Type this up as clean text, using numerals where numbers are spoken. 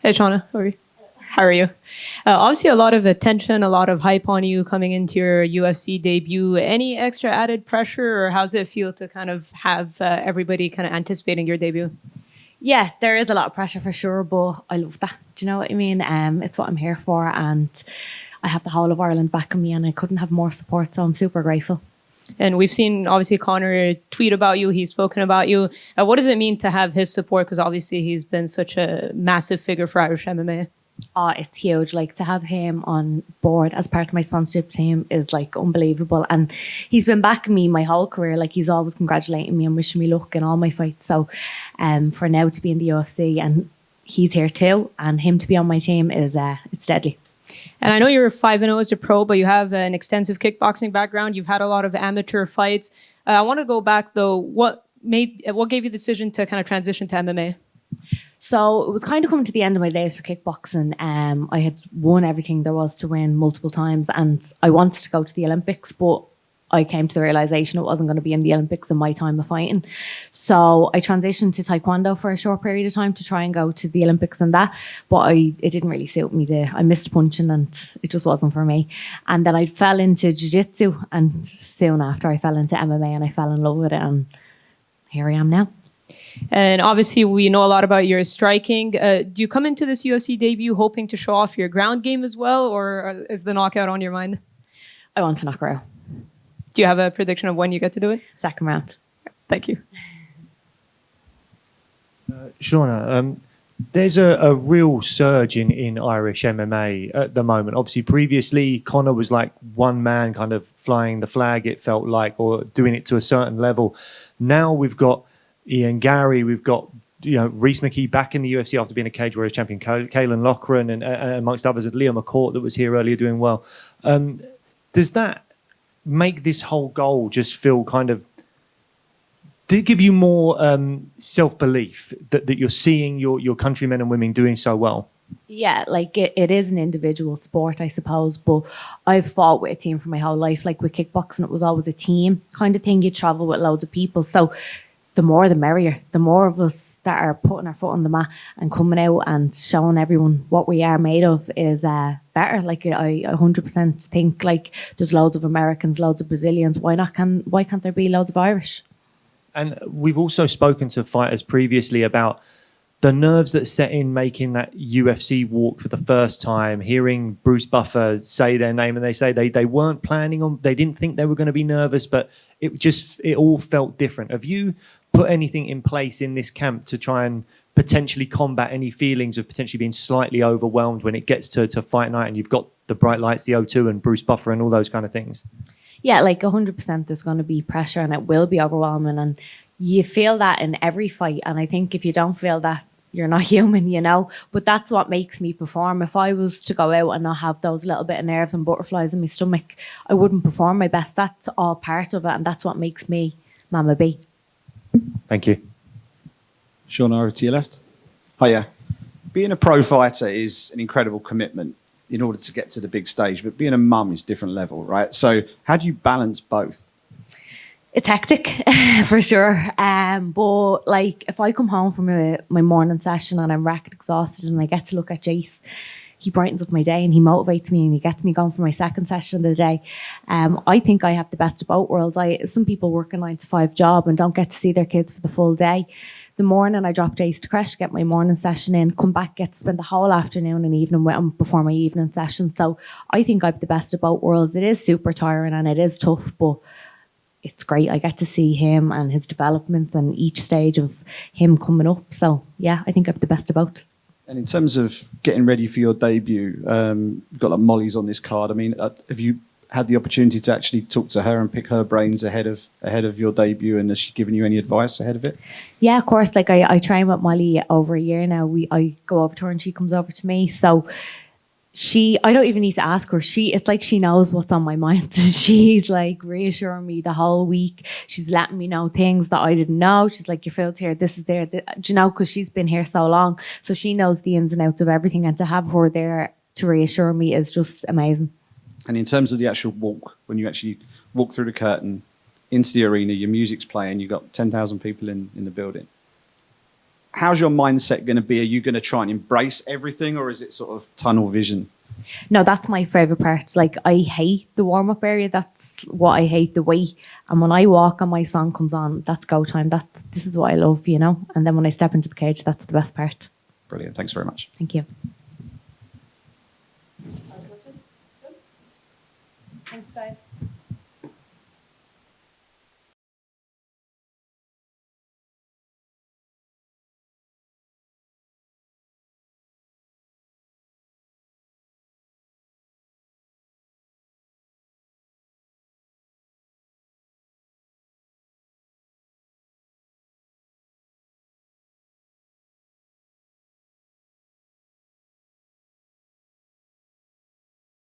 Hey, Shauna. How are you? Obviously, a lot of attention, a lot of hype on you coming into your UFC debut. Any extra added pressure, or how's it feel to kind of have everybody kind of anticipating your debut? Yeah, there is a lot of pressure for sure, but I love that. Do you know what I mean? It's what I'm here for, and I have the whole of Ireland backing me, and I couldn't have more support, so I'm super grateful. And we've seen, obviously, Conor tweet about you. He's spoken about you. What does it mean to have his support? Because obviously he's been such a massive figure for Irish MMA. Oh, it's huge. Like, to have him on board as part of my sponsorship team is like unbelievable. And he's been backing me my whole career. Like, he's always congratulating me and wishing me luck in all my fights. So for now to be in the UFC and he's here too, and him to be on my team is it's deadly. And I know you're 5-0 as a pro, but you have an extensive kickboxing background. You've had a lot of amateur fights. I want to go back though. What gave you the decision to kind of transition to MMA? So it was kind of coming to the end of my days for kickboxing. I had won everything there was to win multiple times, and I wanted to go to the Olympics, but I came to the realization it wasn't going to be in the Olympics in my time of fighting. So I transitioned to Taekwondo for a short period of time to try and go to the Olympics and that, but it didn't really suit me. I missed punching and it just wasn't for me. And then I fell into jiu-jitsu, and soon after I fell into MMA and I fell in love with it, and here I am now. And obviously, we know a lot about your striking. Do you come into this UFC debut hoping to show off your ground game as well, or is the knockout on your mind? I want to knock her out. Do you have a prediction of when you get to do it? Second round. Thank you. Shauna, there's a real surge in Irish MMA at the moment. Obviously, previously, Conor was like one man kind of flying the flag, it felt like, or doing it to a certain level. Now we've got Ian Gary, we've got Rhys McKee back in the UFC after being a Cage Warriors champion, Caelan Loughran, and amongst others, Liam McCourt that was here earlier doing well. Does that make this whole goal just feel kind of, did it give you more self-belief that you're seeing your countrymen and women doing so well? Yeah, like it is an individual sport, I suppose, but I've fought with a team for my whole life. Like with kickboxing, it was always a team kind of thing. You travel with loads of people, so the more the merrier. The more of us that are putting our foot on the mat and coming out and showing everyone what we are made of is better. Like I 100% think like there's loads of Americans, loads of Brazilians. Why can't there be loads of Irish? And we've also spoken to fighters previously about the nerves that set in making that UFC walk for the first time, hearing Bruce Buffer say their name, and they say they weren't planning on, they didn't think they were going to be nervous, but it all felt different. Have you put anything in place in this camp to try and potentially combat any feelings of potentially being slightly overwhelmed when it gets to fight night and you've got the bright lights, the O2 and Bruce Buffer and all those kind of things? Yeah, like 100% there's going to be pressure and it will be overwhelming, and you feel that in every fight. And I think if you don't feel that, you're not human, but that's what makes me perform. If I was to go out and not have those little bit of nerves and butterflies in my stomach, I wouldn't perform my best. That's all part of it, and that's what makes me Mama B. Thank you. Shauna, over to your left. Hiya. Being a pro fighter is an incredible commitment in order to get to the big stage, but being a mum is a different level, right? So how do you balance both? It's hectic, for sure. But like, if I come home from my morning session and I'm wrecked, exhausted, and I get to look at Jace, he brightens up my day and he motivates me and he gets me going for my second session of the day. I think I have the best of both worlds. Some people work a 9-to-5 job and don't get to see their kids for the full day. The morning I drop Jace to creche, get my morning session in, come back, get to spend the whole afternoon and evening with him before my evening session. So I think I have the best of both worlds. It is super tiring and it is tough, but it's great. I get to see him and his developments and each stage of him coming up. So yeah, I think I have the best of both. And in terms of getting ready for your debut, you've got like Molly's on this card. I mean, have you had the opportunity to actually talk to her and pick her brains ahead of your debut, and has she given you any advice ahead of it? Yeah, of course. Like I train with Molly over a year now. I go over to her and she comes over to me. So I don't even need to ask her. It's like she knows what's on my mind. She's like reassuring me the whole week. She's letting me know things that I didn't know. She's like, your food's here, this is there. Do you know, because she's been here so long. So she knows the ins and outs of everything. And to have her there to reassure me is just amazing. And in terms of the actual walk, when you actually walk through the curtain into the arena, your music's playing, you've got 10,000 people in the building. how's your mindset going to be? Are you going to try and embrace everything, or is it sort of tunnel vision? No, that's my favourite part. Like, I hate the warm-up area. That's what I hate, the wait. And when I walk and my song comes on, that's go time. This is what I love, you know? And then when I step into the cage, that's the best part. Brilliant. Thanks very much. Thank you. Thanks, guys.